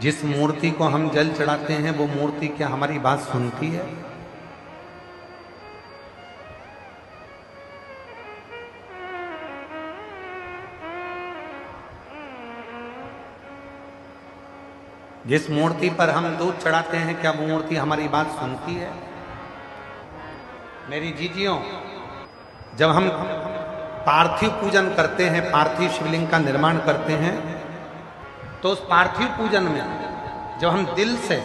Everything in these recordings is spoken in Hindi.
जिस मूर्ति को हम जल चढ़ाते हैं वो मूर्ति क्या हमारी बात सुनती है? जिस मूर्ति पर हम दूध चढ़ाते हैं क्या वो मूर्ति हमारी बात सुनती है? मेरी जीजियों, जब हम पार्थिव पूजन करते हैं, पार्थिव शिवलिंग का निर्माण करते हैं, तो उस पार्थिव पूजन में जब हम दिल से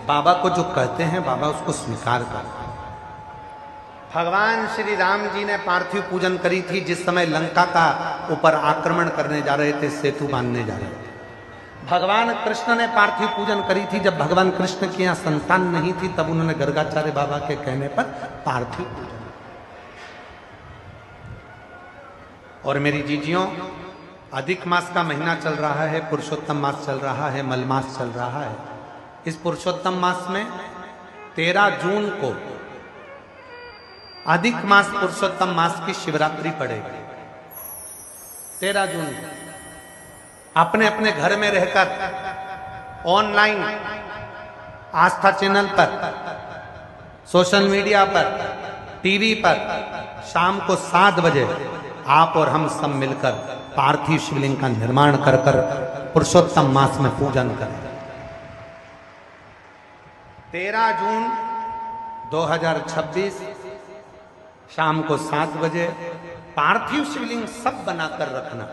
बाबा को जो कहते हैं, बाबा उसको स्वीकार करते हैं। भगवान श्री राम जी ने पार्थिव पूजन करी थी जिस समय लंका का ऊपर आक्रमण करने जा रहे थे, सेतु बांधने जा रहे थे। भगवान कृष्ण ने पार्थिव पूजन करी थी जब भगवान कृष्ण की यहाँ संतान नहीं थी, तब उन्होंने गर्गाचार्य बाबा के कहने पर पार्थिव पूजन। और मेरी जीजियों, अधिक मास का महीना चल रहा है, पुरुषोत्तम मास चल रहा है, मलमास चल रहा है। इस पुरुषोत्तम मास में 13 जून को अधिक मास पुरुषोत्तम मास की शिवरात्रि पड़ेगी। 13 जून को अपने अपने घर में रहकर ऑनलाइन आस्था चैनल पर, सोशल मीडिया पर, टीवी पर शाम को 7 बजे आप और हम सब मिलकर पार्थिव शिवलिंग का निर्माण कर पुरुषोत्तम मास में पूजन करें। 13 जून 2026 शाम को 7 बजे पार्थिव शिवलिंग सब बनाकर रखना।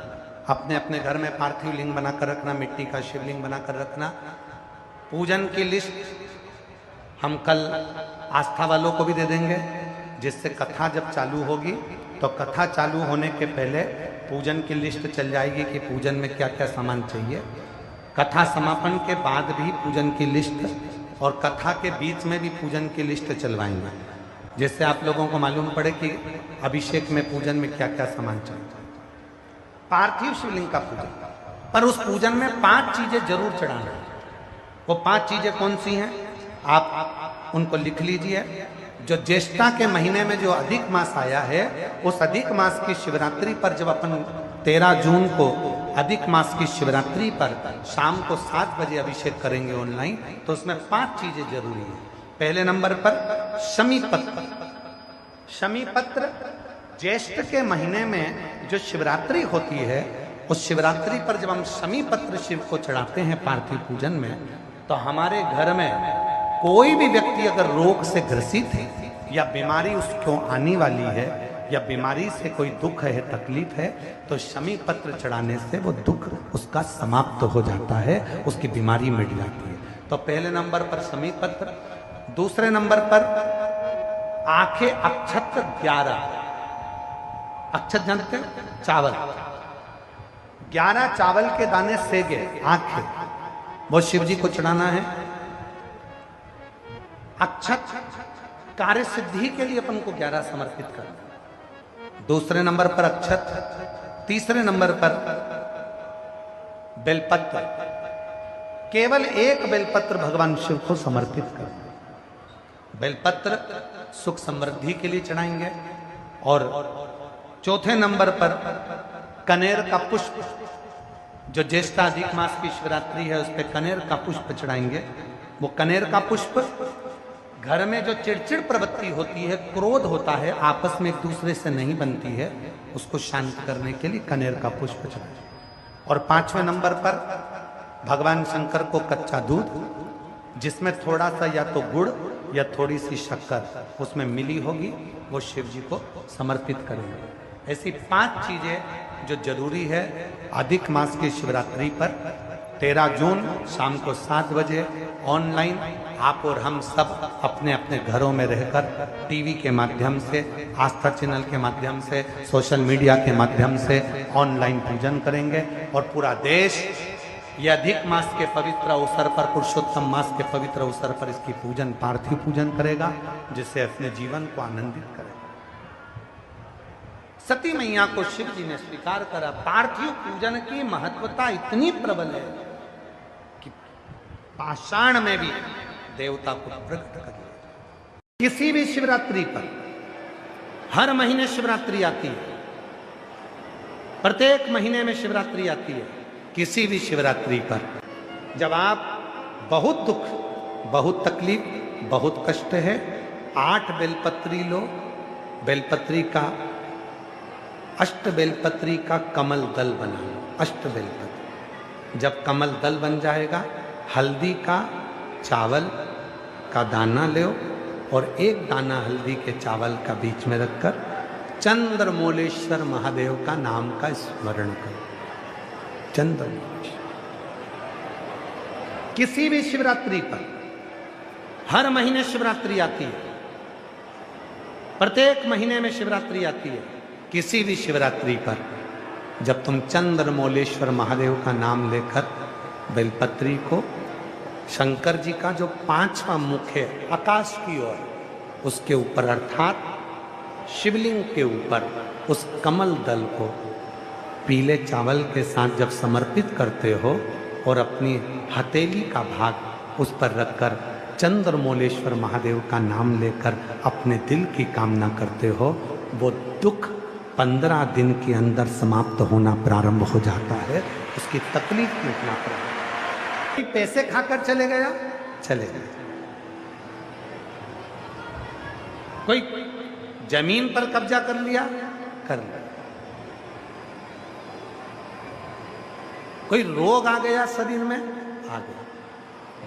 अपने अपने घर में पार्थिव लिंग बनाकर रखना, मिट्टी का शिवलिंग बनाकर रखना। पूजन की लिस्ट हम कल आस्था वालों को भी दे देंगे, जिससे कथा जब चालू होगी तो कथा चालू होने के पहले पूजन की लिस्ट चल जाएगी कि पूजन में क्या क्या सामान चाहिए। कथा समापन के बाद भी पूजन की लिस्ट और कथा के बीच में भी पूजन की लिस्ट चलवाएंगे, जिससे आप लोगों को मालूम पड़े कि अभिषेक में पूजन में क्या क्या सामान चाहिए। पार्थिव शिवलिंग का पूजन, पर उस पूजन में 5 चीजें जरूर चढ़ाना है। वो 5 चीजें कौन सी हैं आप उनको लिख लीजिए। जो ज्येष्ठा के महीने में जो अधिक मास आया है, उस अधिक मास की शिवरात्रि पर जब अपन 13 जून को अधिक मास की शिवरात्रि पर शाम को 7 बजे अभिषेक करेंगे ऑनलाइन, तो उसमें 5 चीजें जरूरी है। पहले नंबर पर शमी पत्र। शमी पत्र ज्येष्ठ के महीने में जो शिवरात्रि होती है, उस शिवरात्रि पर जब हम शमी पत्र शिव को चढ़ाते हैं पार्थिव पूजन में, तो हमारे घर में कोई भी व्यक्ति अगर रोग से ग्रसित है या बीमारी उसको आने वाली है या बीमारी से कोई दुख है, तकलीफ है, तो शमी पत्र चढ़ाने से वो दुख उसका समाप्त हो जाता है, उसकी बीमारी मिट जाती है। तो पहले नंबर पर शमी पत्र। दूसरे नंबर पर आंखें अक्षत 11। अक्षत जानते हैं? चावल। 11 चावल के दाने सेगे आंखें, वो शिव जी को चढ़ाना है। अक्षत कार्य सिद्धि के लिए अपन को 11 समर्पित करना। दूसरे नंबर पर अक्षत। तीसरे नंबर पर बेलपत्र। केवल 1 बेलपत्र भगवान शिव को समर्पित करना। बेलपत्र सुख समृद्धि के लिए चढ़ाएंगे। और चौथे नंबर पर कनेर का पुष्प। जो ज्येष्ठा अधिक मास की शिवरात्रि है, उस पर कनेर का पुष्प चढ़ाएंगे। वो कनेर का पुष्प घर में जो चिड़चिड़ प्रवृत्ति होती है, क्रोध होता है, आपस में एक दूसरे से नहीं बनती है, उसको शांत करने के लिए कनेर का पुष्प चढ़ाएंगे। और 5वें नंबर पर भगवान शंकर को कच्चा दूध, जिसमें थोड़ा सा या तो गुड़ या थोड़ी सी शक्कर उसमें मिली होगी, वो शिव जी को समर्पित करेंगे। ऐसी 5 चीजें जो जरूरी है अधिक मास की शिवरात्रि पर 13 जून शाम को 7 बजे ऑनलाइन आप और हम सब अपने अपने घरों में रहकर टीवी के माध्यम से, आस्था चैनल के माध्यम से, सोशल मीडिया के माध्यम से ऑनलाइन पूजन करेंगे। और पूरा देश ये अधिक मास के पवित्र अवसर पर, पुरुषोत्तम मास के पवित्र अवसर पर इसकी पूजन, पार्थिव पूजन करेगा, जिससे अपने जीवन को आनंदित करेगा। सती मैया को शिव जी ने स्वीकार करा। पार्थिव पूजन की महत्वता इतनी प्रबल है कि पाषाण में भी देवता को प्रकट कर दिया। किसी भी शिवरात्रि पर, हर महीने शिवरात्रि आती है, प्रत्येक महीने में शिवरात्रि आती है। किसी भी शिवरात्रि पर जब आप बहुत दुख, बहुत तकलीफ, बहुत कष्ट है। 8 बेलपत्री लो, बेलपत्री का, अष्ट बेलपत्री का कमल दल बना लो। अष्ट बेलपत्री जब कमल दल बन जाएगा, हल्दी का चावल का दाना लो और एक दाना हल्दी के चावल का बीच में रखकर चंद्रमौलेश्वर महादेव का नाम का स्मरण करो। चंद्रमौलेश्वर किसी भी शिवरात्रि पर, हर महीने शिवरात्रि आती है, प्रत्येक महीने में शिवरात्रि आती है। किसी भी शिवरात्रि पर जब तुम चंद्रमौलेश्वर महादेव का नाम लेकर बेलपत्री को, शंकर जी का जो 5वां मुख है आकाश की ओर, उसके ऊपर अर्थात शिवलिंग के ऊपर उस कमल दल को पीले चावल के साथ जब समर्पित करते हो और अपनी हथेली का भाग उस पर रखकर चंद्रमौलेश्वर महादेव का नाम लेकर अपने दिल की कामना करते हो, वो दुख 15 दिन के अंदर समाप्त होना प्रारंभ हो जाता है, उसकी तकलीफ मिटना प्रारंभ। पैसे खाकर चले गया, चले गए। कोई जमीन पर कब्जा कर लिया, कर लिया। कोई रोग आ गया शरीर में, आ गया।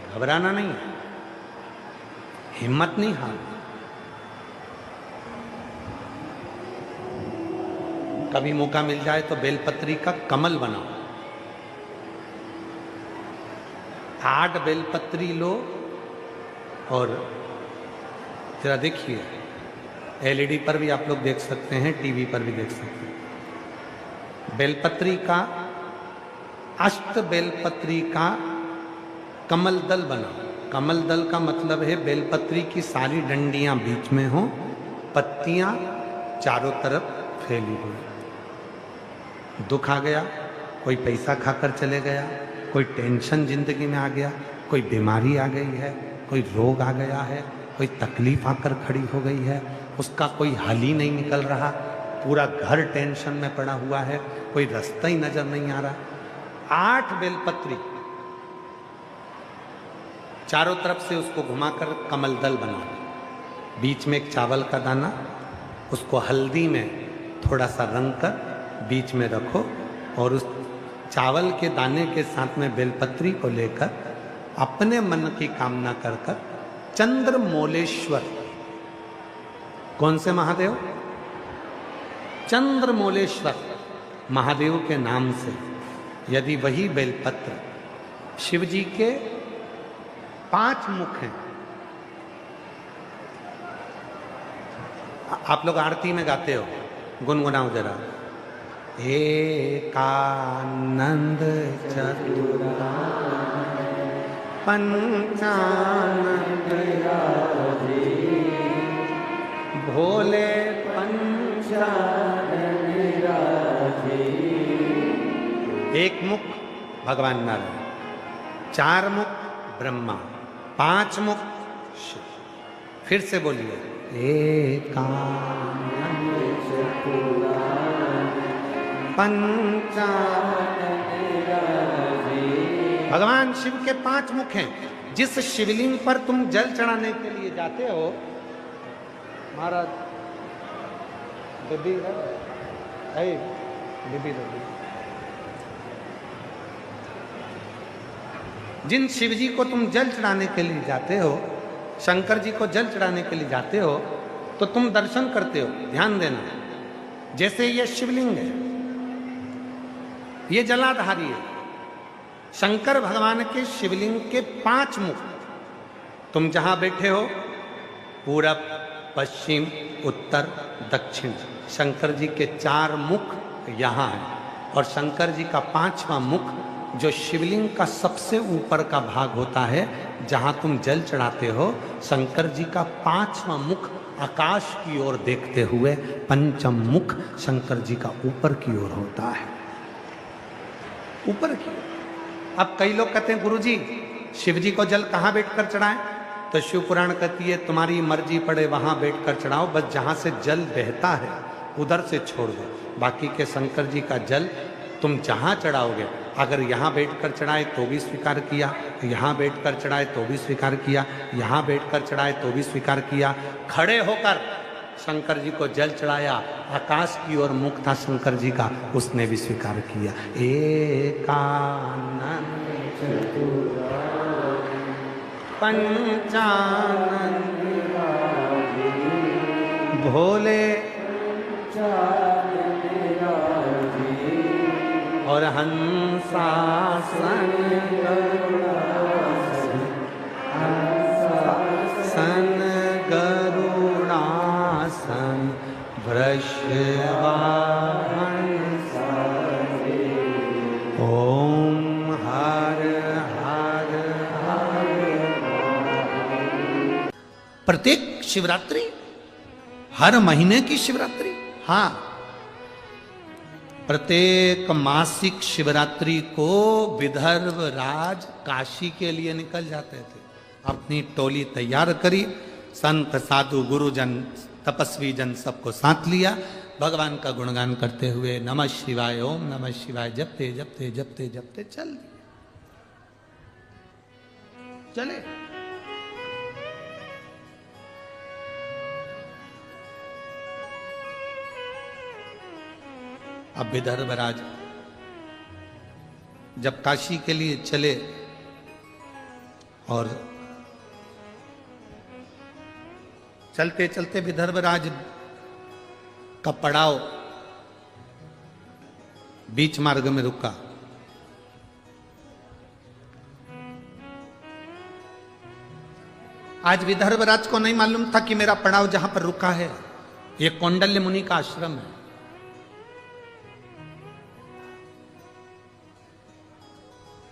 घबराना नहीं है, हिम्मत नहीं हारना। कभी मौका मिल जाए तो बेलपत्री का कमल बनाओ। 8 बेलपत्री लो और जरा देखिए, एलईडी पर भी आप लोग देख सकते हैं, टीवी पर भी देख सकते हैं। बेलपत्री का, अष्ट बेलपत्री का कमल दल बनाओ। कमल दल का मतलब है बेलपत्री की सारी डंडियां बीच में हो, पत्तियां चारों तरफ फैली हुई। दुख आ गया, कोई पैसा खाकर चले गया, कोई टेंशन जिंदगी में आ गया, कोई बीमारी आ गई है, कोई रोग आ गया है, कोई तकलीफ आकर खड़ी हो गई है, उसका कोई हल ही नहीं निकल रहा, पूरा घर टेंशन में पड़ा हुआ है, कोई रास्ता ही नजर नहीं आ रहा। 8 बेलपत्री चारों तरफ से उसको घुमाकर कमल दल बना लो। बीच में एक चावल का दाना, उसको हल्दी में थोड़ा सा रंग कर बीच में रखो और उस चावल के दाने के साथ में बेलपत्री को लेकर अपने मन की कामना कर कर चंद्रमौलेश्वर, कौन से महादेव? चंद्रमौलेश्वर महादेव के नाम से यदि वही बेलपत्र, शिव जी के 5 मुख हैं। आप लोग आरती में गाते हो, गुनगुनाओ जरा। एकानंद चतुरानन पंचानन भोले पंचानन राधे। एक मुख भगवान नारायण, 4 मुख ब्रह्मा, 5 मुख शिव। फिर से बोलिए, एकानंद चतुरानन पंचानन राधे। भगवान शिव के 5 मुख हैं। जिस शिवलिंग पर तुम जल चढ़ाने के लिए जाते हो, महाराज डिब्बी है, डिब्बी दो। जिन शिव जी को तुम जल चढ़ाने के लिए जाते हो, शंकर जी को जल चढ़ाने के लिए जाते हो, तो तुम दर्शन करते हो। ध्यान देना, जैसे ये शिवलिंग है, ये जलाधारी है। शंकर भगवान के शिवलिंग के 5 मुख, तुम जहां बैठे हो, पूरब, पश्चिम, उत्तर, दक्षिण, शंकर जी के 4 मुख यहाँ है। और शंकर जी का 5वां मुख जो शिवलिंग का सबसे ऊपर का भाग होता है, जहां तुम जल चढ़ाते हो, शंकर जी का 5वां मुख आकाश की ओर देखते हुए 5म मुख शंकर जी का ऊपर की ओर होता है, ऊपर की ओर। अब कई लोग कहते हैं, गुरुजी शिव जी को जल कहाँ बैठकर चढ़ाएं? तो शिव पुराण कहती है, तुम्हारी मर्जी पड़े वहां बैठकर चढ़ाओ, बस जहां से जल बहता है उधर से छोड़ दो। बाकी के शंकर जी का जल तुम जहां चढ़ाओगे अगर यहाँ बैठकर चढ़ाए तो भी स्वीकार किया, यहाँ बैठकर चढ़ाए तो भी स्वीकार किया, यहाँ बैठकर चढ़ाए तो भी स्वीकार किया। खड़े होकर शंकर जी को जल चढ़ाया, आकाश की ओर मुख था शंकर जी का, उसने भी स्वीकार किया। एकानन पंचानन भोले और हंसासन गरुड़ासन वृषवाहन ओम हर हर हर। प्रत्येक शिवरात्रि, हर महीने की शिवरात्रि, हाँ प्रत्येक मासिक शिवरात्रि को विदर्भ राज काशी के लिए निकल जाते थे। अपनी टोली तैयार करी, संत साधु गुरुजन तपस्वी जन सबको साथ लिया, भगवान का गुणगान करते हुए नमः शिवाय ओम नमः शिवाय जपते जपते जपते जपते चले। अब विदर्भ राज जब काशी के लिए चले और चलते चलते विदर्भ राज का पड़ाव बीच मार्ग में रुका। आज विदर्भ राज को नहीं मालूम था कि मेरा पड़ाव जहां पर रुका है ये कौंडल्य मुनि का आश्रम है।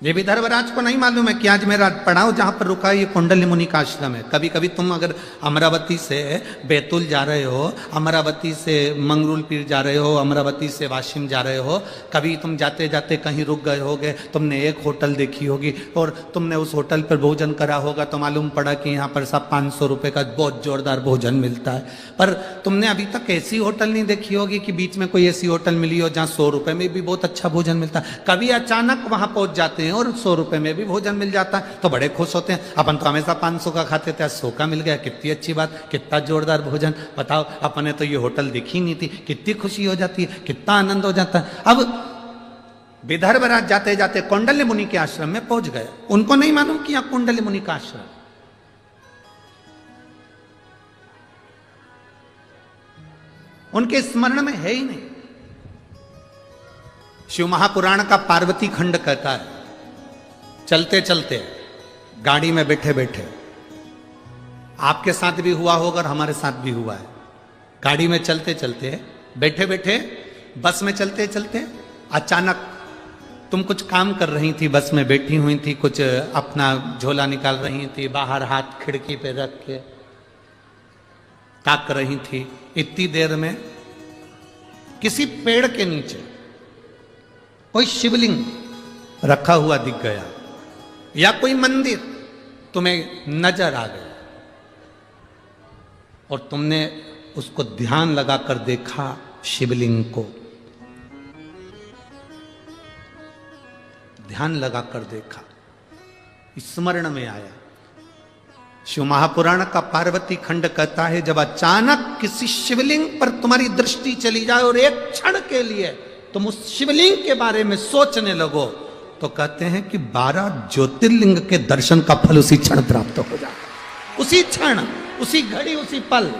ये विदर्भराज को नहीं मालूम है कि आज मेरा पड़ाव जहां पर रुका है ये कौंडल्य मुनि का आश्रम है। कभी कभी तुम अगर अमरावती से बैतूल जा रहे हो, अमरावती से मंगरूल पीर जा रहे हो, अमरावती से वाशिम जा रहे हो, कभी तुम जाते जाते कहीं रुक गए होगे, तुमने एक होटल देखी होगी और तुमने उस होटल पर भोजन करा होगा तो मालूम पड़ा कि यहाँ पर सब 500 रुपये का बहुत जोरदार भोजन मिलता है। पर तुमने अभी तक ऐसी होटल नहीं देखी होगी कि बीच में कोई ऐसी होटल मिली हो जहाँ 100 रुपये में भी बहुत अच्छा भोजन मिलता है। कभी अचानक वहाँ पहुँच जाते हैं और 100 रुपए में भी भोजन मिल जाता है तो बड़े खुश होते हैं। अपन तो हमेशा 500 का खाते थे, 100 का मिल गया, कितनी अच्छी बात, कितना जोरदार भोजन। बताओ, अपने तो ये होटल दिखी नहीं थी, कितनी खुशी हो जाती है, कितना आनंद हो जाता है। अब विदर्भराज जाते जाते कौंडल्य मुनि के आश्रम में पहुंच गए। उनको नहीं मालूम कि यह कौंडल्य मुनि का आश्रम, उनके स्मरण में है ही नहीं। शिव महापुराण का पार्वती खंड कहता है, चलते चलते गाड़ी में बैठे बैठे, आपके साथ भी हुआ होगा और हमारे साथ भी हुआ है। गाड़ी में चलते चलते, बैठे बैठे, बस में चलते चलते अचानक तुम कुछ काम कर रही थी, बस में बैठी हुई थी, कुछ अपना झोला निकाल रही थी, बाहर हाथ खिड़की पे रख के ताक रही थी। इतनी देर में किसी पेड़ के नीचे कोई शिवलिंग रखा हुआ दिख गया या कोई मंदिर तुम्हें नजर आ गया और तुमने उसको ध्यान लगाकर देखा, शिवलिंग को ध्यान लगाकर देखा, स्मरण में आया। शिव महापुराण का पार्वती खंड कहता है, जब अचानक किसी शिवलिंग पर तुम्हारी दृष्टि चली जाए और एक क्षण के लिए तुम उस शिवलिंग के बारे में सोचने लगो तो कहते हैं कि 12 ज्योतिर्लिंग के दर्शन का फल उसी क्षण प्राप्त हो जाता, उसी क्षण, उसी घड़ी, उसी पल।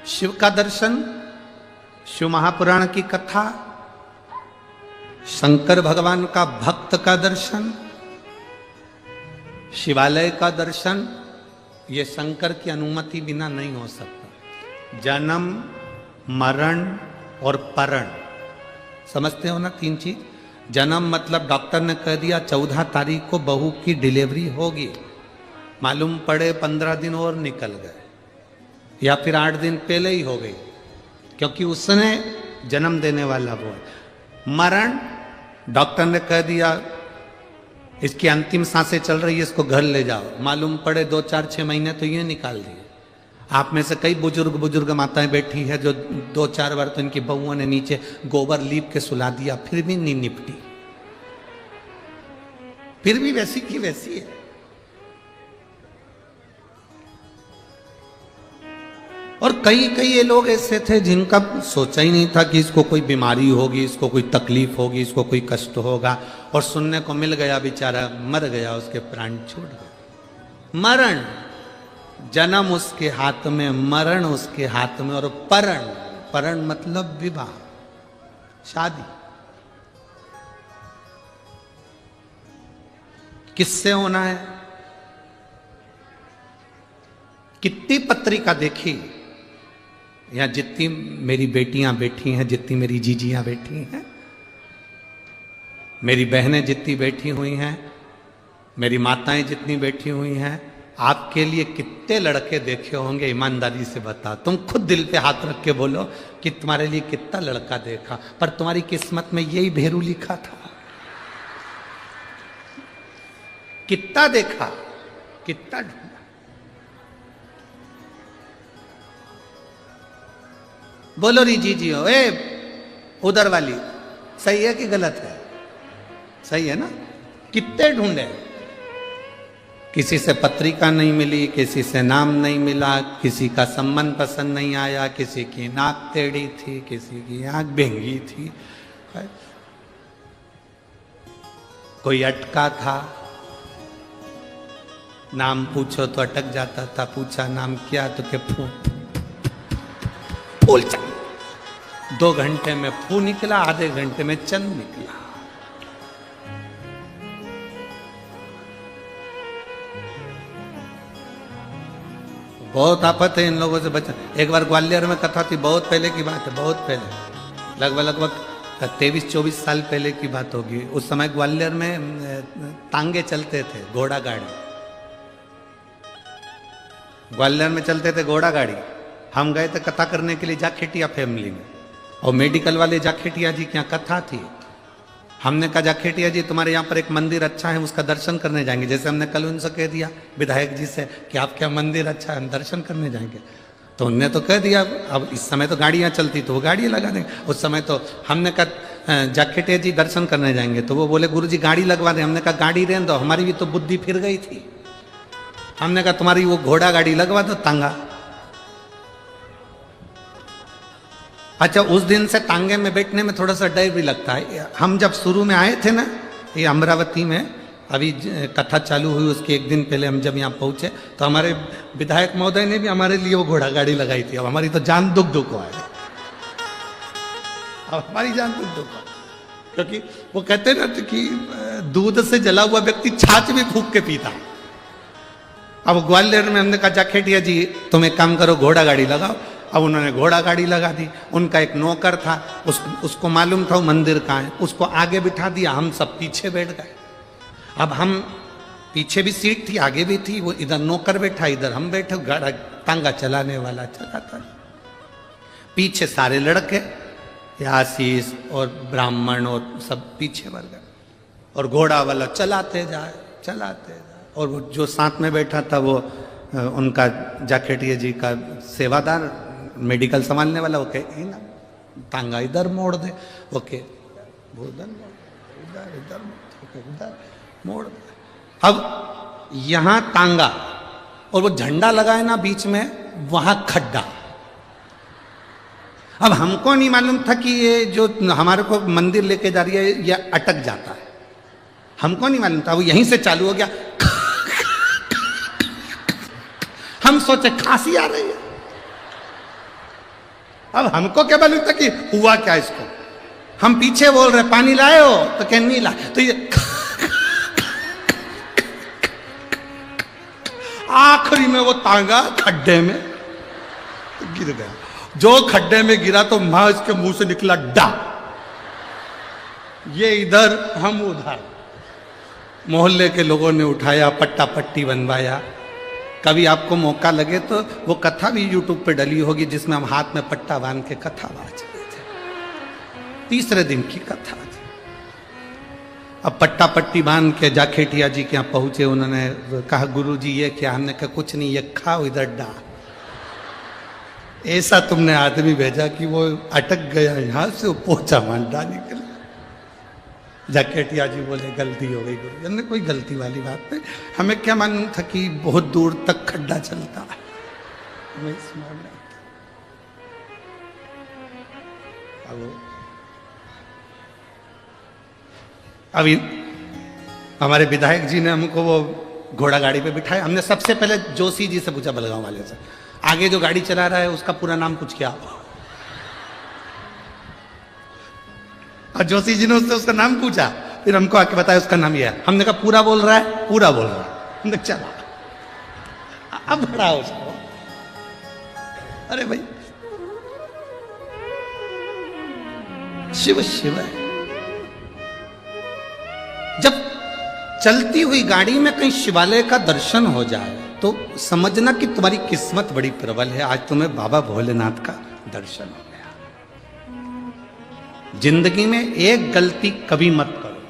शिव का दर्शन, शिव महापुराण की कथा, शंकर भगवान का भक्त का दर्शन, शिवालय का दर्शन, ये शंकर की अनुमति बिना नहीं हो सकता। जन्म, मरण और परण, समझते हो ना 3 चीज। जन्म मतलब डॉक्टर ने कह दिया 14 तारीख को बहू की डिलीवरी होगी, मालूम पड़े 15 दिन और निकल गए या फिर 8 दिन पहले ही हो गई, क्योंकि उसने जन्म देने वाला वो है। मरण, डॉक्टर ने कह दिया इसकी अंतिम सांसें चल रही है, इसको घर ले जाओ। मालूम पड़े 2 4 6 महीने तो ये निकाल दिए। आप में से कई बुजुर्ग माताएं बैठी है जो 2 4 बार तो इनकी बहुओं ने नीचे गोबर लीप के सुला दिया, फिर भी नहीं निपटी, फिर भी वैसी की वैसी है। और कई ये लोग ऐसे थे जिनका सोचा ही नहीं था कि इसको कोई बीमारी होगी, इसको कोई तकलीफ होगी, इसको कोई कष्ट होगा, और सुनने को मिल गया, बेचारा मर गया, उसके प्राण छूट गए। मरण, जन्म उसके हाथ में, मरण उसके हाथ में, और परण मतलब विवाह, शादी। किससे होना है? कितनी पत्रिका देखी, यहां जितनी मेरी बेटियां बैठी हैं, जितनी मेरी जीजियां बैठी हैं, मेरी बहनें जितनी बैठी हुई हैं, मेरी माताएं जितनी बैठी हुई हैं, आपके लिए कितने लड़के देखे होंगे? ईमानदारी से बता, तुम खुद दिल पे हाथ रख के बोलो कि तुम्हारे लिए कितना लड़का देखा, पर तुम्हारी किस्मत में यही भेरू लिखा था। कितना देखा, कितना ढूंढा। बोलो री जी हो, उधर वाली सही है कि गलत है? सही है ना? कितने ढूंढे, किसी से पत्रिका नहीं मिली, किसी से नाम नहीं मिला, किसी का संबंध पसंद नहीं आया, किसी की नाक टेढ़ी थी, किसी की आंख बेंगी थी, कोई अटका था, नाम पूछो तो अटक जाता था, पूछा नाम क्या तो के फूल चंद। 2 घंटे में फू निकला, आधे घंटे में चंद निकला। बहुत आफत है इन लोगों से बचा। एक बार ग्वालियर में कथा थी, बहुत पहले की बात है, बहुत पहले, लगभग 23-24 साल पहले की बात होगी। उस समय ग्वालियर में तांगे चलते थे, घोड़ा गाड़ी, ग्वालियर में चलते थे घोड़ा गाड़ी। हम गए थे कथा करने के लिए जाखेटिया फैमिली में, और मेडिकल वाले जाखेटिया जी की यहाँ कथा थी। हमने कहा जाखेटिया जी तुम्हारे यहाँ पर एक मंदिर अच्छा है, उसका दर्शन करने जाएंगे। जैसे हमने कल उनसे कह दिया विधायक जी से कि आपके यहाँ मंदिर अच्छा है, हम दर्शन करने जाएंगे, तो उनने तो कह दिया। अब इस समय तो गाड़ियाँ चलती तो वो गाड़ी लगा देंगे, उस समय तो हमने कहा जाखेटिया जी दर्शन करने जाएंगे, तो वो बोले गुरु जी गाड़ी लगवा दें। हमने कहा गाड़ी रहने दो, हमारी भी तो बुद्धि फिर गई थी। हमने कहा तुम्हारी वो घोड़ा गाड़ी लगवा दो, तांगा। अच्छा, उस दिन से तांगे में बैठने में थोड़ा सा डर भी लगता है। हम जब शुरू में आए थे ना ये अमरावती में, अभी कथा चालू हुई उसके 1 दिन पहले हम जब यहाँ पहुंचे, तो हमारे विधायक महोदय ने भी हमारे लिए वो घोड़ा गाड़ी लगाई थी। अब हमारी तो जान दुख दुख है, अब हमारी जान दुख दुख है, क्योंकि वो कहते ना कि दूध से जला हुआ व्यक्ति छाछ भी फूंक के पीता। अब ग्वालियर में हमने कहा जाखेटिया जी तुम एक काम करो, घोड़ा गाड़ी लगाओ। अब उन्होंने घोड़ा गाड़ी लगा दी। उनका एक नौकर था, उसको मालूम था वो मंदिर कहाँ है, उसको आगे बिठा दिया, हम सब पीछे बैठ गए। अब हम पीछे भी सीट थी, आगे भी थी, वो इधर नौकर बैठा, इधर हम बैठे, गाड़ा तांगा चलाने वाला चलाता। पीछे सारे लड़के, आशीष और ब्राह्मण और सब पीछे बढ़ गए, और घोड़ा वाला चलाते जाए। और वो जो साथ में बैठा था वो उनका जाखेटिया जी का सेवादार, मेडिकल संभालने वाला, वो कहे ना तांगा इधर मोड़ दे, ओके उधर मोड़ दे। अब यहां तांगा और वो झंडा लगा है ना बीच में, वहां खड्डा। अब हमको नहीं मालूम था कि ये जो हमारे को मंदिर लेके जा रही है ये अटक जाता है, हमको नहीं मालूम था। वो यहीं से चालू हो गया, हम सोचे खांसी आ रही है। अब हमको क्या मालूम था कि हुआ क्या इसको। हम पीछे बोल रहे पानी लाए हो, तो क्या नहीं लाए, तो ये आखिरी में वो तांगा खड्डे में गिर गया। जो खड्डे में गिरा तो मां इसके मुंह से निकला डा, ये इधर हम उधर। मोहल्ले के लोगों ने उठाया, पट्टा पट्टी बनवाया। कभी आपको मौका लगे तो वो कथा भी यूट्यूब पे डली होगी जिसमें हम हाथ में पट्टा बांध के कथा बाज रहे थे। 3रे दिन की कथा थी। अब पट्टा पट्टी बांध के जाखेटिया जी के यहाँ पहुंचे, उन्होंने कहा गुरु जी ये क्या? हमने कहा कुछ नहीं, ये खाओ इधर डा। ऐसा तुमने आदमी भेजा कि वो अटक गया यहां से, वो पोछा मांडा निकल। जाखेटिया जी बोले गलती हो गई गुरु। हमने कोई गलती वाली बात नहीं, हमें क्या मालूम था कि बहुत दूर तक खड्डा चलता है। अभी हमारे विधायक जी ने हमको वो घोड़ा गाड़ी पे बिठाया। हमने सबसे पहले जोशी जी से पूछा, बलगांव वाले से, आगे जो गाड़ी चला रहा है उसका पूरा नाम कुछ क्या? और जोशी जी ने उससे उसका नाम पूछा, फिर हमको आके बताया उसका नाम यह है। हमने कहा पूरा बोल रहा है? पूरा बोल रहा है। हमने चला, अब बड़ा उसको। अरे भाई शिव शिव है। जब चलती हुई गाड़ी में कहीं शिवालय का दर्शन हो जाए तो समझना कि तुम्हारी किस्मत बड़ी प्रबल है, आज तुम्हें बाबा भोलेनाथ का दर्शन हो गया। जिंदगी में एक गलती कभी मत करो।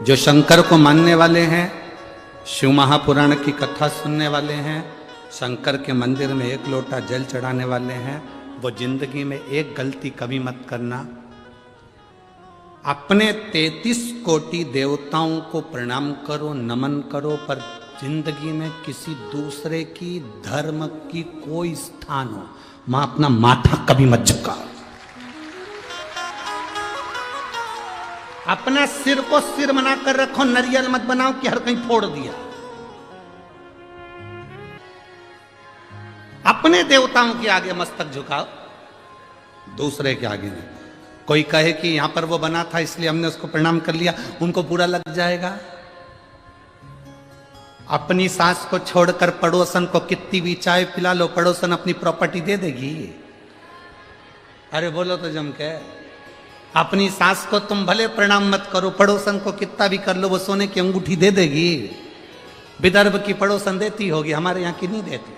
जो शंकर को मानने वाले हैं, शिव महापुराण की कथा सुनने वाले हैं, शंकर के मंदिर में एक लोटा जल चढ़ाने वाले हैं, वो जिंदगी में एक गलती कभी मत करना। अपने 33 कोटि देवताओं को प्रणाम करो, नमन करो, पर जिंदगी में किसी दूसरे की धर्म की कोई स्थान हो, मां अपना माथा कभी मत झुकाओ। अपना सिर को सिर बनाकर रखो, नरियल मत बनाओ कि हर कहीं फोड़ दिया। अपने देवताओं के आगे मस्तक झुकाओ, दूसरे के आगे नहीं। कोई कहे कि यहां पर वो बना था इसलिए हमने उसको प्रणाम कर लिया, उनको बुरा लग जाएगा। अपनी सास को छोड़कर पड़ोसन को कितनी भी चाय पिला लो, पड़ोसन अपनी प्रॉपर्टी दे देगी। अरे बोलो तो जम के। अपनी सास को तुम भले प्रणाम मत करो, पड़ोसन को कितना भी कर लो, वो सोने की अंगूठी दे देगी। विदर्भ की पड़ोसन देती होगी, हमारे यहां की नहीं देती।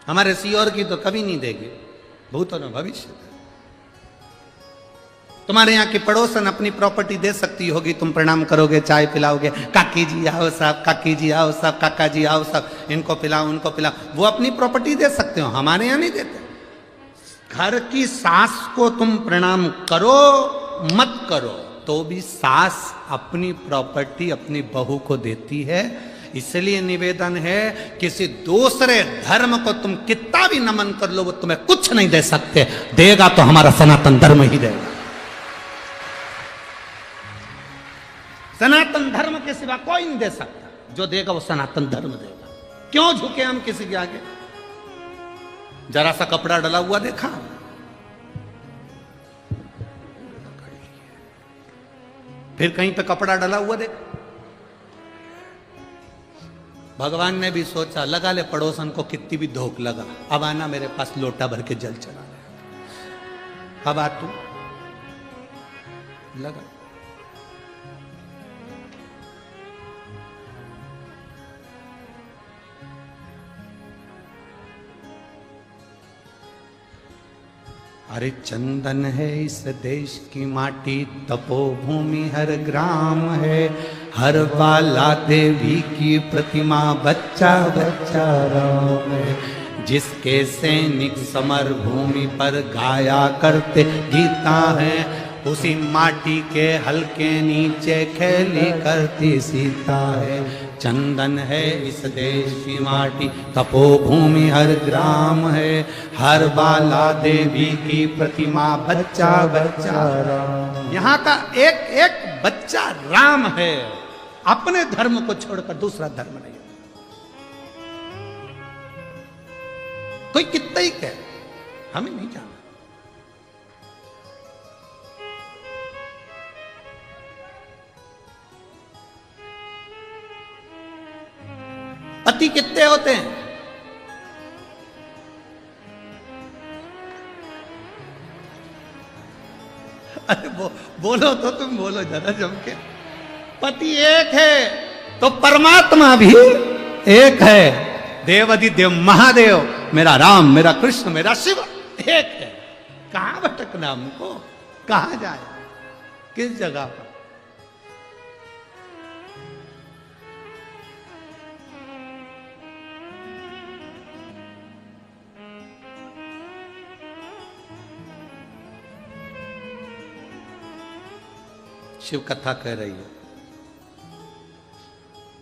हमारे सीओर की तो कभी नहीं देगी, भूत और भविष्य। तुम्हारे यहाँ की पड़ोसन अपनी प्रॉपर्टी दे सकती होगी, तुम प्रणाम करोगे, चाय पिलाओगे, काकी जी आओ साहब, काकी जी आओ साहब, काका जी आओ साहब, इनको पिलाओ उनको पिलाओ, वो अपनी प्रॉपर्टी दे सकते हो, हमारे यहाँ नहीं देते। घर की सास को तुम प्रणाम करो मत करो, तो भी सास अपनी प्रॉपर्टी अपनी बहू को देती है। इसलिए निवेदन है, किसी दूसरे धर्म को तुम कितना भी नमन कर लो, वो तुम्हें कुछ नहीं दे सकते, देगा तो हमारा सनातन धर्म ही देगा। सनातन धर्म के सिवा कोई नहीं दे सकता, जो देगा वो सनातन धर्म देगा। क्यों झुके हम किसी के आगे? जरा सा कपड़ा डला हुआ देखा, फिर कहीं पे कपड़ा डला हुआ देखा। भगवान ने भी सोचा, लगा ले पड़ोसन को कितनी भी धोख लगा, अब आना मेरे पास लोटा भर के जल चला ले, अब आ तू लगा। अरे चंदन है इस देश की माटी, तपोभूमि हर ग्राम है, हर बाला देवी की प्रतिमा, बच्चा बच्चा राम है। जिसके सैनिक समर भूमि पर गाया करते गीता है, उसी माटी के हल्के नीचे खेली करती सीता है। चंदन है इस देश की माटी, तपोभूमि हर ग्राम है, हर बाला देवी की प्रतिमा, बच्चा बच्चा राम। यहाँ का एक एक बच्चा राम है, अपने धर्म को छोड़कर दूसरा धर्म नहीं। कोई कितना ही कहे, हमें नहीं जानना। पति कितने होते हैं? अरे बोलो तो तुम बोलो जरा जम के। पति एक है तो परमात्मा भी एक है। देवाधिदेव महादेव, मेरा राम, मेरा कृष्ण, मेरा शिव एक है। कहां भटकना हमको? कहां जाए, किस जगह पर? शिव कथा कह रही है।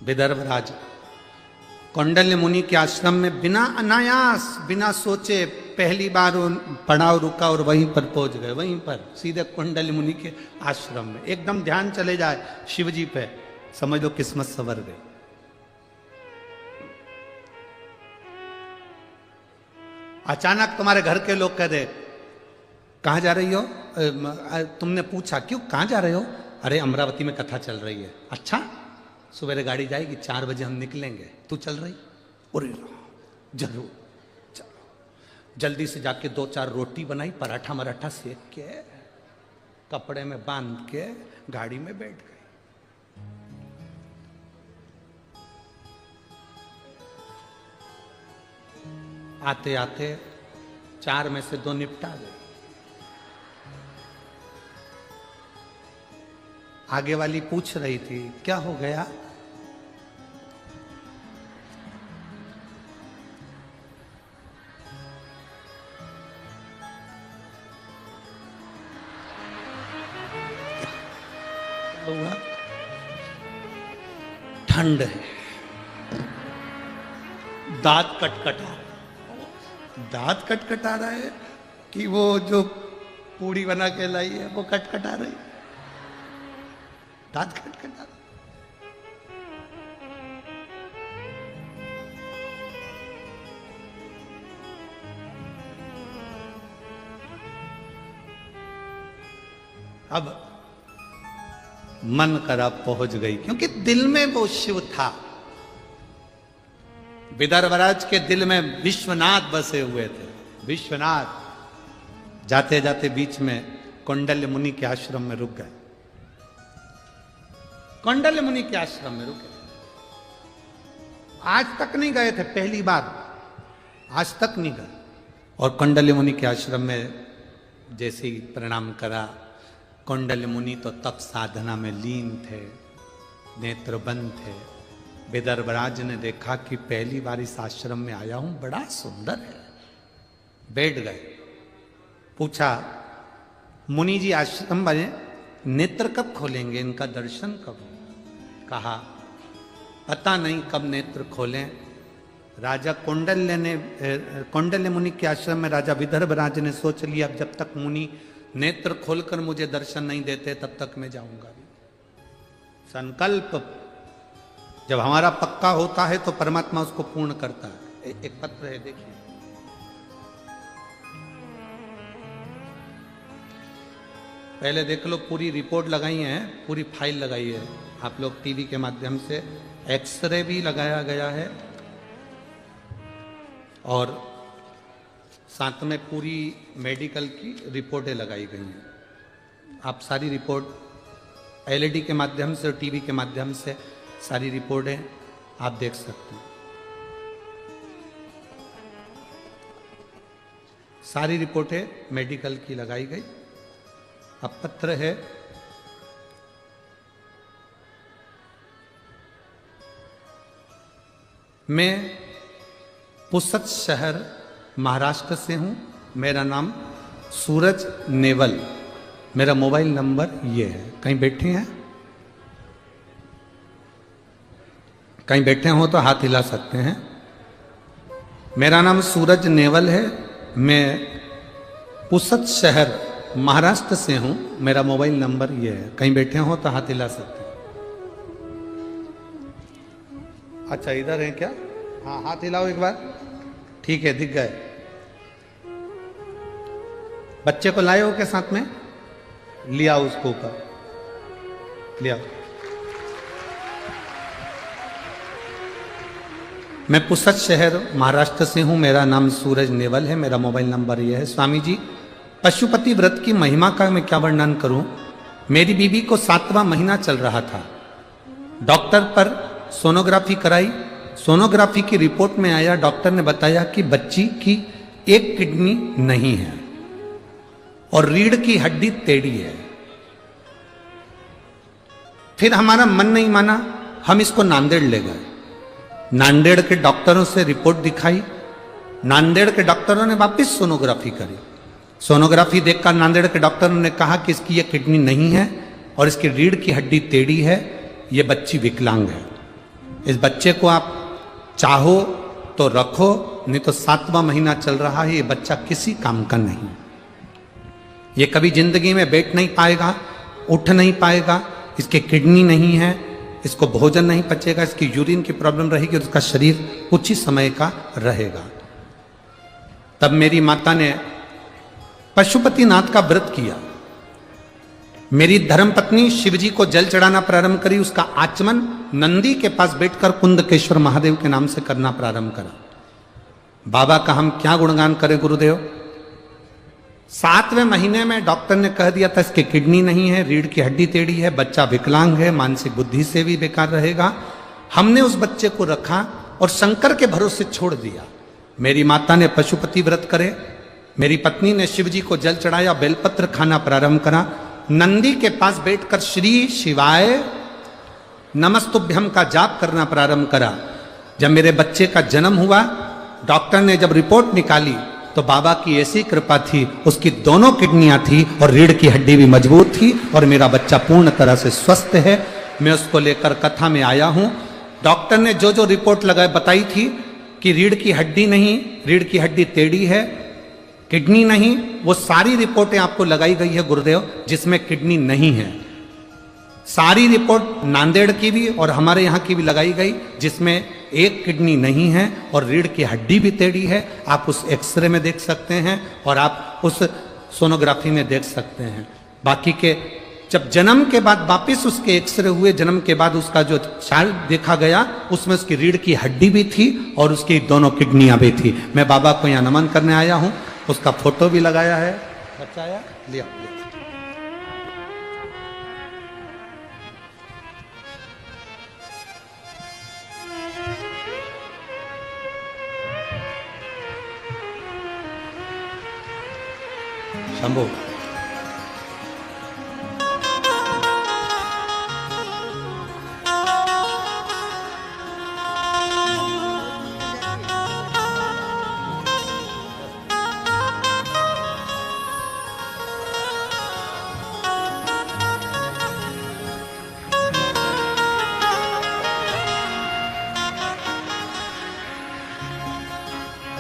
विदर्भराज कौंडल्य मुनि के आश्रम में बिना अनायास, बिना सोचे पहली बार पड़ाव रुका और वहीं पर पहुंच गए, वहीं पर सीधे कौंडल्य मुनि के आश्रम में। एकदम ध्यान चले जाए शिव जी पे, समझ लो किस्मत संवर गई। अचानक तुम्हारे घर के लोग कह दे कहां जा रही हो? तुमने पूछा क्यों, कहां जा रहे हो? अरे अमरावती में कथा चल रही है। अच्छा, सुबह गाड़ी जाएगी, 4 बजे हम निकलेंगे, तू चल रही? अरे जरूर चलो। जल्दी से जाके 2-4 रोटी बनाई, पराठा मराठा सेक के कपड़े में बांध के गाड़ी में बैठ गई। आते आते 4 में से 2 निपटा गए। आगे वाली पूछ रही थी क्या हो गया? हुआ? ठंड है, दांत कटकटा, दांत कटकटा रहा है कि वो जो पूड़ी बना के लाई है वो कटकटा रही, दांत खटखटा। अब मन करा पहुंच गई, क्योंकि दिल में वो शिव था। विदर्भराज के दिल में विश्वनाथ बसे हुए थे। विश्वनाथ जाते जाते बीच में कौंडल्य मुनि के आश्रम में रुक गए। कौंडल्य मुनि के आश्रम में रुके। आज तक नहीं गए थे, पहली बार, आज तक नहीं गए। और कौंडल्य मुनि के आश्रम में जैसे ही प्रणाम करा, कौंडल्य मुनि तो तप साधना में लीन थे, नेत्र बंद थे। विदर्भराज ने देखा कि पहली बार इस आश्रम में आया हूं, बड़ा सुंदर है। बैठ गए। पूछा मुनि जी आश्रम बने, नेत्र कब खोलेंगे, इनका दर्शन कब हो? कहा पता नहीं कब नेत्र खोलें। राजा कौंडल्य मुनि के आश्रम में राजा विदर्भराज ने सोच लिया अब जब तक मुनि नेत्र खोलकर मुझे दर्शन नहीं देते तब तक मैं जाऊंगा भी। संकल्प जब हमारा पक्का होता है तो परमात्मा उसको पूर्ण करता है। एक पत्र है, देखिए। पहले देख लो, पूरी रिपोर्ट लगाई है, पूरी फाइल लगाई है। आप लोग टीवी के माध्यम से एक्सरे भी लगाया गया है और साथ में पूरी मेडिकल की रिपोर्टें लगाई गई हैं। आप सारी रिपोर्ट एलईडी के माध्यम से और टीवी के माध्यम से सारी रिपोर्टें आप देख सकते हैं। सारी रिपोर्टें मेडिकल की लगाई गई। अब पत्र है, मैं पुसद शहर महाराष्ट्र से हूं, मेरा नाम सूरज नेवल, मेरा मोबाइल नंबर ये है। कहीं बैठे हैं? कहीं बैठे हो तो हाथ हिला सकते हैं। मेरा नाम सूरज नेवल है, मैं पुसद शहर महाराष्ट्र से हूं, मेरा मोबाइल नंबर ये है। कहीं बैठे हो तो हाथ हिला सकते हैं। अच्छा इधर है क्या? हाँ, हाथ हिलाओ एक बार। ठीक है, दिख गए। बच्चे को लाए हो के साथ में? लिया उसको ऊपर, लिया। मैं पुसद शहर महाराष्ट्र से हूं, मेरा नाम सूरज नेवल है, मेरा मोबाइल नंबर यह है। स्वामी जी, पशुपति व्रत की महिमा का मैं क्या वर्णन करूं। मेरी बीवी को 7वां महीना चल रहा था, डॉक्टर पर सोनोग्राफी कराई। सोनोग्राफी की रिपोर्ट में आया, डॉक्टर ने बताया कि बच्ची की एक किडनी नहीं है और रीढ़ की हड्डी टेढ़ी है। फिर हमारा मन नहीं माना, हम इसको नांदेड़ ले गए। नांदेड़ के डॉक्टरों से रिपोर्ट दिखाई। नांदेड़ के डॉक्टरों ने वापस सोनोग्राफी करी। सोनोग्राफी देखकर नांदेड़ के डॉक्टरों ने कहा कि इसकी ये किडनी नहीं है और इसकी रीढ़ की हड्डी टेढ़ी है, ये बच्ची विकलांग है। इस बच्चे को आप चाहो तो रखो, नहीं तो 7वां महीना चल रहा है, ये बच्चा किसी काम का नहीं। ये कभी जिंदगी में बैठ नहीं पाएगा, उठ नहीं पाएगा, इसके किडनी नहीं है, इसको भोजन नहीं पचेगा, इसकी यूरिन की प्रॉब्लम रहेगी और इसका शरीर कुछ ही समय का रहेगा। तब मेरी माता ने पशुपतिनाथ का व्रत किया। मेरी धर्मपत्नी शिवजी को जल चढ़ाना प्रारंभ करी। उसका आचमन नंदी के पास बैठकर कुंदकेश्वर महादेव के नाम से करना प्रारंभ करा। बाबा का हम क्या गुणगान करें गुरुदेव। 7वें महीने में डॉक्टर ने कह दिया था इसकी किडनी नहीं है, रीढ़ की हड्डी टेढ़ी है, बच्चा विकलांग है, मानसिक बुद्धि से भी बेकार रहेगा। हमने उस बच्चे को रखा और शंकर के भरोसे छोड़ दिया। मेरी माता ने पशुपति व्रत करे, मेरी पत्नी ने शिव जी को जल चढ़ाया, बेलपत्र खाना प्रारंभ करा। नंदी के पास बैठकर श्री शिवाय नमस्तुभ्यम का जाप करना प्रारंभ करा। जब मेरे बच्चे का जन्म हुआ, डॉक्टर ने जब रिपोर्ट निकाली तो बाबा की ऐसी कृपा थी, उसकी दोनों किडनियां थी और रीढ़ की हड्डी भी मजबूत थी और मेरा बच्चा पूर्ण तरह से स्वस्थ है। मैं उसको लेकर कथा में आया हूं। डॉक्टर ने जो जो रिपोर्ट लगाई बताई थी कि रीढ़ की हड्डी नहीं, रीढ़ की हड्डी टेढ़ी है, किडनी नहीं, वो सारी रिपोर्टें आपको लगाई गई है गुरुदेव, जिसमें किडनी नहीं है। सारी रिपोर्ट नांदेड़ की भी और हमारे यहाँ की भी लगाई गई, जिसमें एक किडनी नहीं है और रीढ़ की हड्डी भी टेढ़ी है। आप उस एक्सरे में देख सकते हैं और आप उस सोनोग्राफी में देख सकते हैं। बाकी के जब जन्म के बाद वापिस उसके एक्सरे हुए, जन्म के बाद उसका जो चार्ट देखा गया, उसमें उसकी रीढ़ की हड्डी भी थी और उसकी दोनों किडनियां भी थी। मैं बाबा को यहाँ नमन करने आया हूँ, उसका फोटो भी लगाया है। बच्चा आया, लिया। शंभू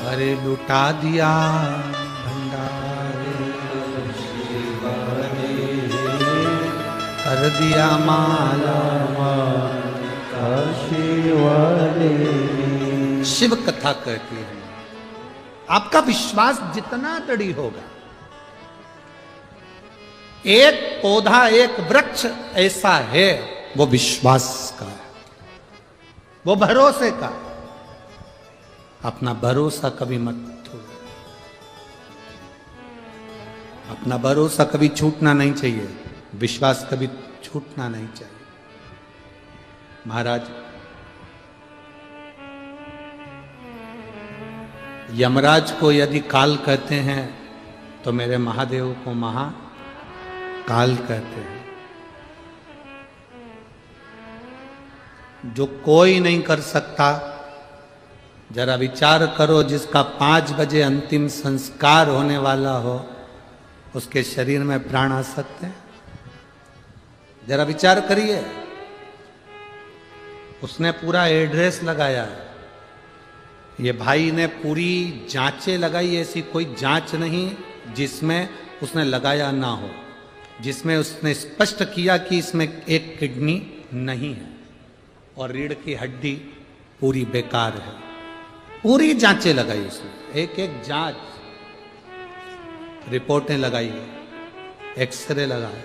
अरे लुटा दिया भंडारे कर दिया माला शिव कथा कहती है। आपका विश्वास जितना दृढ़ होगा, एक पौधा एक वृक्ष ऐसा है, वो विश्वास का है, वो भरोसे का। अपना भरोसा कभी मत छोड़ो, अपना भरोसा कभी छूटना नहीं चाहिए, विश्वास कभी छूटना नहीं चाहिए। महाराज, यमराज को यदि काल कहते हैं तो मेरे महादेव को महाकाल कहते हैं। जो कोई नहीं कर सकता, जरा विचार करो, जिसका 5 बजे अंतिम संस्कार होने वाला हो, उसके शरीर में प्राण आ सकते हैं? जरा विचार करिए। उसने पूरा एड्रेस लगाया, ये भाई ने पूरी जांचें लगाई, ऐसी कोई जांच नहीं जिसमें उसने लगाया ना हो, जिसमें उसने स्पष्ट किया कि इसमें एक किडनी नहीं है और रीढ़ की हड्डी पूरी बेकार है। पूरी जांचें लगाई उसने, एक एक जांच, रिपोर्टें लगाई, एक्सरे लगाए,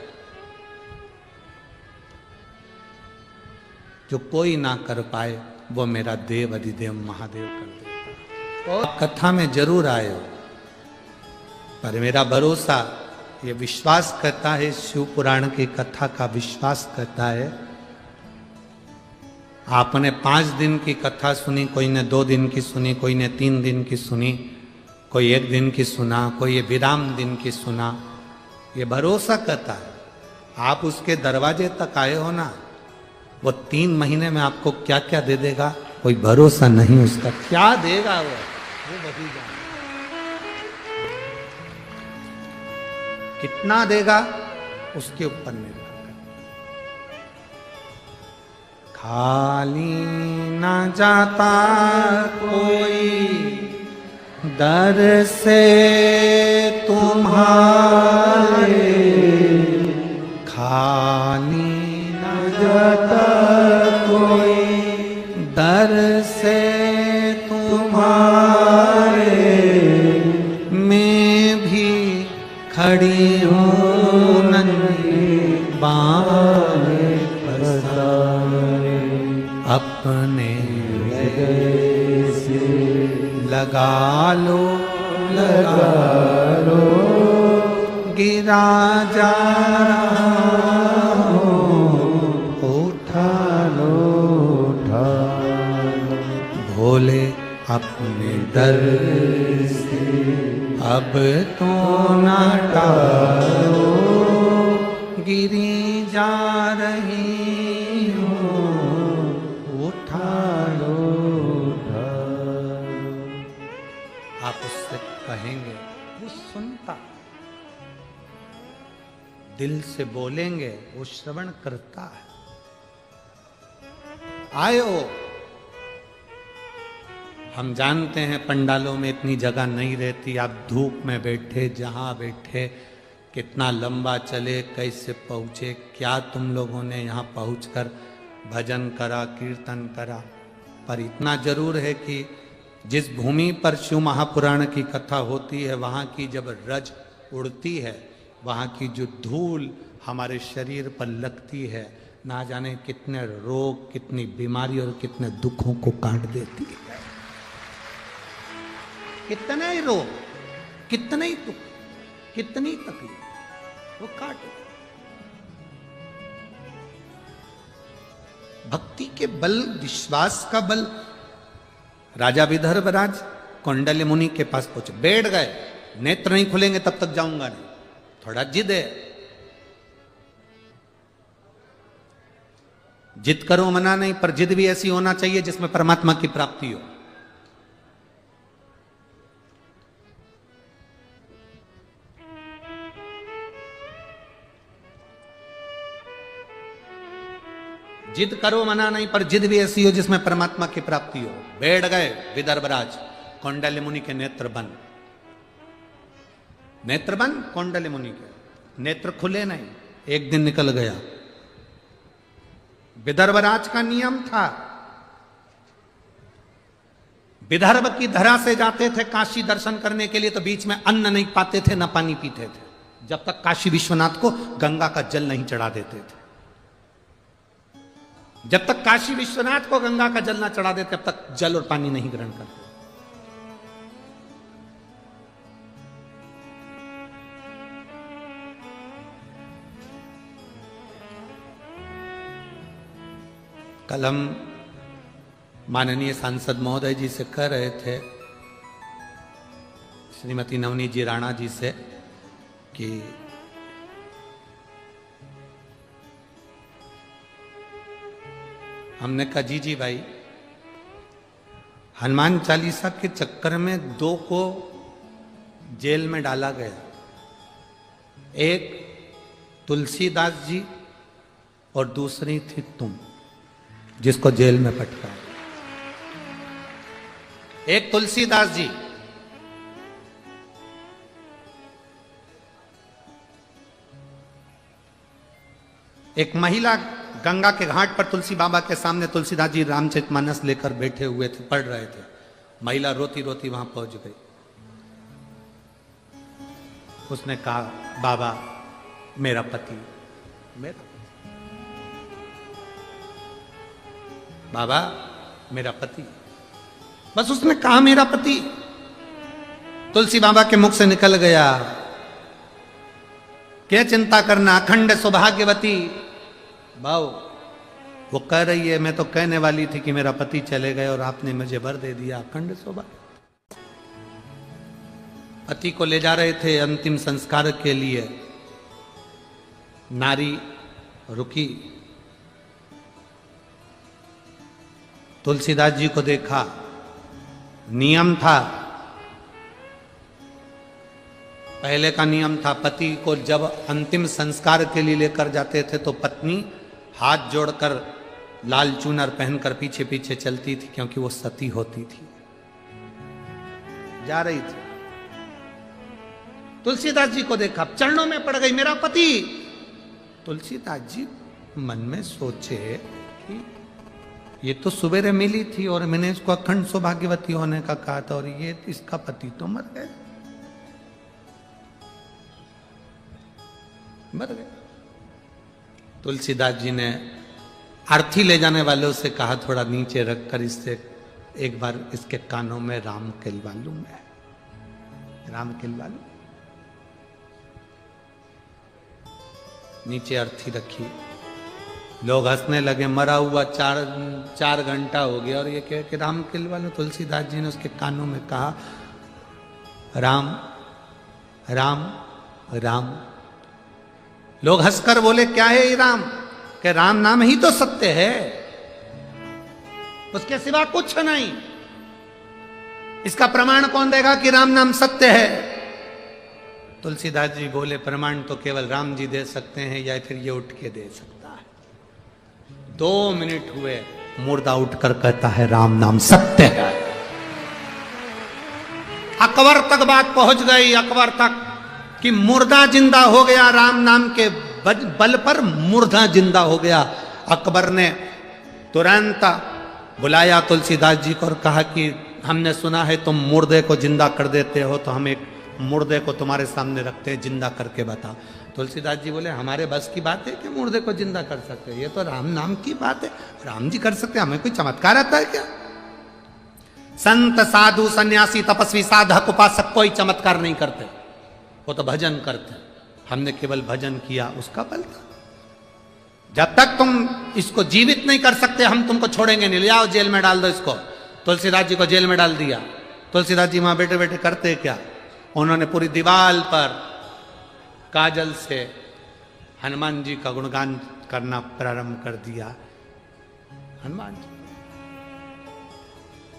जो कोई ना कर पाए वो मेरा देव अधिदेव महादेव कर देता। और कथा में जरूर आए हो, पर मेरा भरोसा, ये विश्वास करता है, शिव पुराण की कथा का विश्वास करता है। आपने 5 दिन की कथा सुनी, कोई ने 2 दिन की सुनी, कोई ने 3 दिन की सुनी, कोई 1 दिन की सुना, कोई ये विराम दिन की सुना। ये भरोसा करता है। आप उसके दरवाजे तक आए हो ना, वो 3 महीने में आपको क्या क्या दे देगा कोई भरोसा नहीं उसका। क्या देगा वो वही जाने। कितना देगा उसके ऊपर निर्भर करता। खाली ना जाता कोई दर से तुम्हारे, खाली ना जाता कोई दर से तुम्हारे, मैं भी खड़ी हूँ नन्ही बाहें पसारे, अपने हृदय से लगा लो गिरा जा रहा हूँ, उठा लो भोले अपने दर से अब तो ना टालो, गिरी जा रही हूँ, उठा लो। आप उससे कहेंगे, वो सुनता, दिल से बोलेंगे, वो श्रवण करता है। आयो, हम जानते हैं पंडालों में इतनी जगह नहीं रहती, आप धूप में बैठे, जहां बैठे, कितना लंबा चले, कैसे पहुंचे, क्या तुम लोगों ने यहाँ पहुंचकर भजन करा, कीर्तन करा। पर इतना जरूर है कि जिस भूमि पर शिव महापुराण की कथा होती है, वहाँ की जब रज उड़ती है, वहाँ की जो धूल हमारे शरीर पर लगती है, ना जाने कितने रोग, कितनी बीमारी और कितने दुखों को काट देती है। कितने ही रोग, कितने ही दुख, कितनी तकलीफ वो काट देती। भक्ति के बल, विश्वास का बल। राजा विदर्भराज कौंडल्य मुनि के पास पहुंचे, बैठ गए, नेत्र नहीं खुलेंगे तब तक जाऊंगा नहीं। थोड़ा जिद है, जिद करो मना नहीं, पर जिद भी ऐसी होना चाहिए जिसमें परमात्मा की प्राप्ति हो। जिद करो मना नहीं, पर जिद भी ऐसी हो जिसमें परमात्मा की प्राप्ति हो। बैठ गए विदर्भराज, कौंडल्य मुनि के नेत्र बंद, नेत्र बंद कौंडल्य मुनि के, नेत्र खुले नहीं। एक दिन निकल गया, विदर्भराज का नियम था, विदर्भ की धरा से जाते थे काशी दर्शन करने के लिए, तो बीच में अन्न नहीं पाते थे, न पानी पीते थे, जब तक काशी विश्वनाथ को गंगा का जल नहीं चढ़ा देते थे। जब तक काशी विश्वनाथ को गंगा का जल ना चढ़ा देते, तब तक जल और पानी नहीं ग्रहण करते। कल हम माननीय सांसद महोदय जी से कह रहे थे, श्रीमती नवनीत जी राणा जी से, कि हमने कहा जी भाई, हनुमान चालीसा के चक्कर में 2 को जेल में डाला गया। एक तुलसीदास जी और दूसरी थी तुम, जिसको जेल में पटका। एक तुलसीदास जी, एक महिला गंगा के घाट पर तुलसी बाबा के सामने तुलसीदास जी रामचरितमानस लेकर बैठे हुए थे, पढ़ रहे थे। महिला रोती रोती वहां पहुंच गई। उसने कहा, बाबा मेरा पति, मेरा बाबा मेरा पति, बस उसने कहा मेरा पति। तुलसी बाबा के मुख से निकल गया, क्या चिंता करना, अखंड सौभाग्यवती। भाव वो कह रही है, मैं तो कहने वाली थी कि मेरा पति चले गए और आपने मुझे वर दे दिया, अखंड सौभाग्य। पति को ले जा रहे थे अंतिम संस्कार के लिए, नारी रुकी, तुलसीदास जी को देखा। नियम था, पहले का नियम था, पति को जब अंतिम संस्कार के लिए लेकर जाते थे तो पत्नी हाथ जोड़कर लाल चूनर पहनकर पीछे पीछे चलती थी, क्योंकि वो सती होती थी, जा रही थी। तुलसीदास जी को देखा, चरणों में पड़ गई, मेरा पति। तुलसीदास जी मन में सोचे कि ये तो सवेरे मिली थी और मैंने इसको अखंड सौभाग्यवती होने का कहा था, और ये इसका पति तो मर गए, मर गए। तुलसीदास जी ने अर्थी ले जाने वालों से कहा, थोड़ा नीचे रखकर इससे एक बार इसके कानों में राम केलवा लूं मैं, राम केलवा लूं। नीचे अर्थी रखी, लोग हंसने लगे, मरा हुआ 4 घंटा हो गया और ये कह कि राम केलवा लूं। तुलसीदास जी ने उसके कानों में कहा, राम राम राम। लोग हंसकर बोले, क्या है ये राम? कि राम नाम ही तो सत्य है, उसके सिवा कुछ नहीं। इसका प्रमाण कौन देगा कि राम नाम सत्य है? तुलसीदास जी बोले, प्रमाण तो केवल राम जी दे सकते हैं, या फिर ये उठ के दे सकता है। 2 मिनट हुए, मुर्दा उठकर कहता है, राम नाम सत्य है। अकबर तक बात पहुंच गई, अकबर तक, कि मुर्दा जिंदा हो गया, राम नाम के बल पर मुर्दा जिंदा हो गया। अकबर ने तुरंत बुलाया तुलसीदास जी को और कहा कि हमने सुना है तुम मुर्दे को जिंदा कर देते हो, तो हम एक मुर्दे को तुम्हारे सामने रखते हैं, जिंदा करके बता। तुलसीदास जी बोले, हमारे बस की बात है कि मुर्दे को जिंदा कर सकते हैं, ये तो राम नाम की बात है, राम जी कर सकते हैं, हमें कोई चमत्कार आता है क्या? संत साधु सन्यासी तपस्वी साधक उपासक कोई चमत्कार नहीं करते, वो तो भजन करते हैं। हमने केवल भजन किया, उसका बल था। जब तक तुम इसको जीवित नहीं कर सकते, हम तुमको छोड़ेंगे नहीं, ले आओ जेल में डाल दो इसको। तुलसीदास जी को जेल में डाल दिया। तुलसीदास जी वहां बैठे बैठे करते क्या, उन्होंने पूरी दीवार पर काजल से हनुमान जी का गुणगान करना प्रारंभ कर दिया। हनुमान जी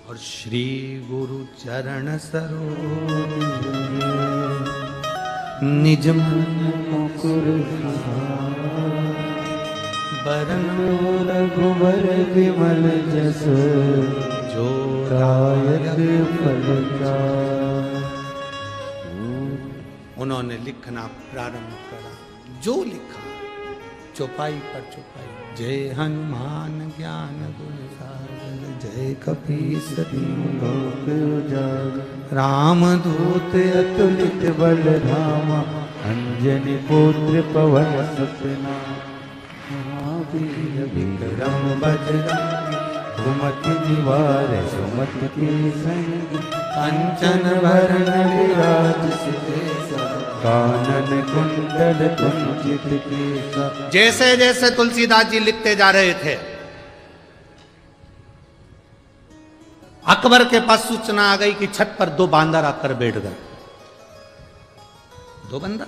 और श्री गुरु चरण सरोज निज मन मुकुर बरन रघुवर विमल जस जो रायक फल उन्होंने लिखना प्रारंभ करा। जो लिखा चौपाई पर चौपाई, जय हनुमान ज्ञान गुण सागर, जय कपीस लोक उजागर, रामदूत अतुलित बल धामा, अंजनी पुत्र पवन सतना, महावीर विक्रम बजरंगी, सुमति निवार सुमति के संग, कंचन भरण विराज सुबेसा, कानन कुंडल कुंचित केसा। जैसे जैसे तुलसीदास जी लिखते जा रहे थे, अकबर के पास सूचना आ गई कि छत पर 2 बांदर आकर बैठ गए। 2 बंदर,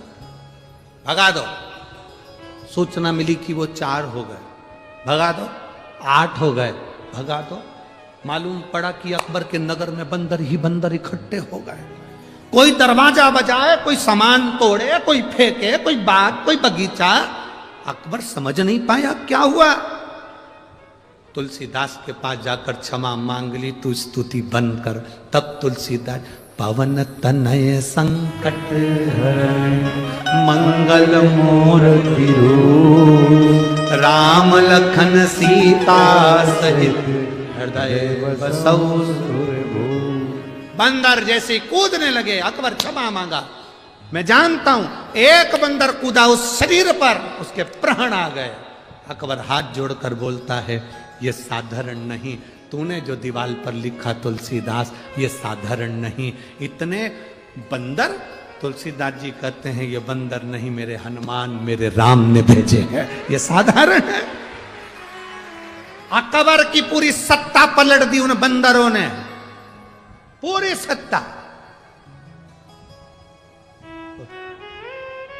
भगा दो। सूचना मिली कि वो 4 हो गए, भगा दो। 8 हो गए, भगा दो। मालूम पड़ा कि अकबर के नगर में बंदर ही बंदर इकट्ठे हो गए। कोई दरवाजा बजाए, कोई सामान तोड़े, कोई फेंके, कोई बाग, कोई बगीचा। अकबर समझ नहीं पाया क्या हुआ। तुलसीदास के पास जाकर क्षमा मांग ली, तू स्तुति बंद कर। तब तुलसीदास, पवन तनय संकट हरण मंगल मूर्ति रूप, राम लखन सीता सहित हृदय बसौ सुरभूप। बंदर जैसे कूदने लगे, अकबर क्षमा मांगा। मैं जानता हूं, एक बंदर कूदा उस शरीर पर, उसके प्राण आ गए। अकबर हाथ जोड़कर बोलता है, ये साधारण नहीं, तूने जो दीवार पर लिखा तुलसीदास, ये साधारण नहीं। इतने बंदर, तुलसीदास जी कहते हैं ये बंदर नहीं, मेरे हनुमान मेरे राम ने भेजे हैं, ये साधारण है। अकबर की पूरी सत्ता पलट दी उन बंदरों ने, पूरी सत्ता।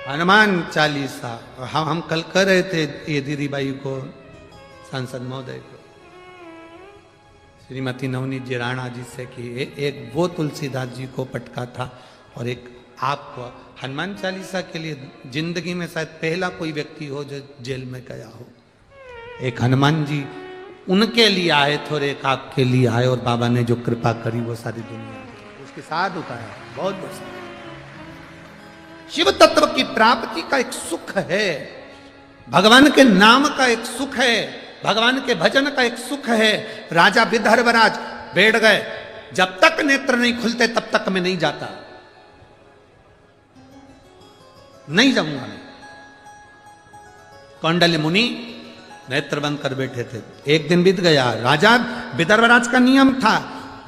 हनुमान चालीसा। हम कल कर रहे थे ये दीदी बाई को, सांसद महोदय को, श्रीमती नवनीत जी राणा जी से कि एक वो तुलसीदास जी को पटका था और एक आपको। हनुमान चालीसा के लिए जिंदगी में शायद पहला कोई व्यक्ति हो जो जेल में गया हो। एक हनुमान जी उनके लिए आए थे और एक आपके लिए आए, और बाबा ने जो कृपा करी वो सारी दुनिया उसके साथ उतारा। बहुत बहुत शिव तत्व की प्राप्ति का एक सुख है, भगवान के नाम का एक सुख है, भगवान के भजन का एक सुख है। राजा विदर्भराज बैठ गए, जब तक नेत्र नहीं खुलते तब तक मैं नहीं जाता, नहीं जाऊंगा मैं। कौंडल्य मुनि नेत्र बंद कर बैठे थे। एक दिन बीत गया। राजा विदर्भराज का नियम था,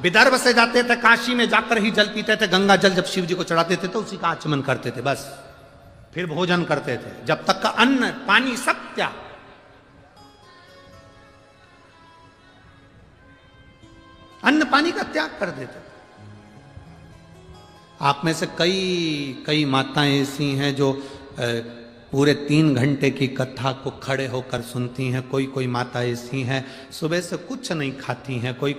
विदर्भ से जाते थे काशी में, जाकर ही जल पीते थे। गंगा जल जब शिव जी को चढ़ाते थे तो उसी का आचमन करते थे, बस फिर भोजन करते थे। जब तक का अन्न पानी सब त्याग। अन्न पानी का त्याग कर देते थे। आप में से कई माताएं ऐसी हैं जो पूरे 3 घंटे की कथा को खड़े होकर सुनती हैं। कोई माता ऐसी हैं सुबह से कुछ नहीं खाती हैं, कोई